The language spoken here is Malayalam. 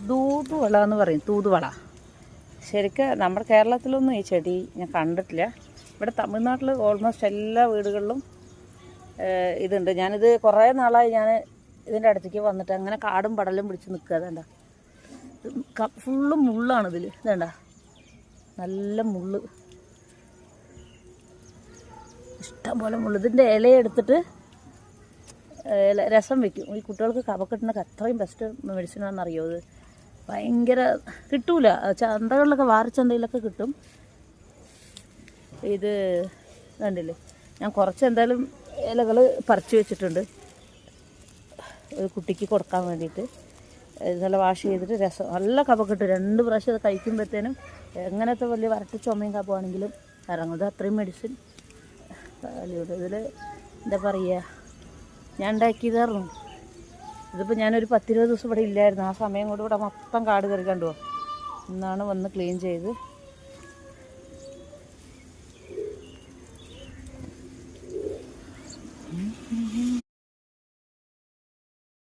തൂതുവള എന്ന് പറയും, തൂതുവള. ശരിക്കും നമ്മുടെ കേരളത്തിലൊന്നും ഈ ചെടി ഞാൻ കണ്ടിട്ടില്ല. ഇവിടെ തമിഴ്നാട്ടിൽ ഓൾമോസ്റ്റ് എല്ലാ വീടുകളിലും ഇതുണ്ട്. ഞാനിത് കുറേ നാളായി ഞാൻ ഇതിൻ്റെ അടുത്തേക്ക് വന്നിട്ട് അങ്ങനെ കാടും പടലും പിടിച്ച് നിൽക്കുക. അതേണ്ട, ഫുള്ളും മുള്ളാണ് ഇതിൽ. ഇതേണ്ട, നല്ല മുള്ള്, ഇഷ്ടം പോലെ മുള്ള്. ഇതിൻ്റെ ഇലയെടുത്തിട്ട് രസം വയ്ക്കും. ഈ കുട്ടികൾക്ക് കഫക്കെട്ടിനൊക്കെ അത്രയും ബെസ്റ്റ് മെഡിസിനാണെന്നറിയോ ഇത്. ഭയങ്കര കിട്ടൂല, ചന്തകളിലൊക്കെ വാരച്ചന്തയിലൊക്കെ കിട്ടും. ഇത് കണ്ടില്ലേ, ഞാൻ കുറച്ച് എന്തായാലും ഇലകൾ പറിച്ച് വെച്ചിട്ടുണ്ട് ഒരു കുട്ടിക്ക് കൊടുക്കാൻ വേണ്ടിയിട്ട്. ഇതെല്ലാം വാഷ് ചെയ്തിട്ട് രസം, നല്ല കഫക്കെട്ട് 2 പ്രാവശ്യം അത് കഴിക്കുമ്പോഴത്തേനും എങ്ങനത്തെ വലിയ വരട്ട് ചുമയും കഫമാണെങ്കിലും ഇറങ്ങുന്നത്. അത്രയും മെഡിസിൻ വാല്യൂട്. ഇതിൽ എന്താ പറയുക, ഞാൻ ഉണ്ടാക്കിയതായിരുന്നു. ഇതിപ്പോൾ ഞാനൊരു 10-20 ദിവസം ഇവിടെ ഇല്ലായിരുന്നു. ആ സമയം കൊണ്ട് ഇവിടെ മൊത്തം കാട് കയറി. കണ്ടുവോ, ഇന്നാണ് വന്ന് ക്ലീൻ ചെയ്ത്.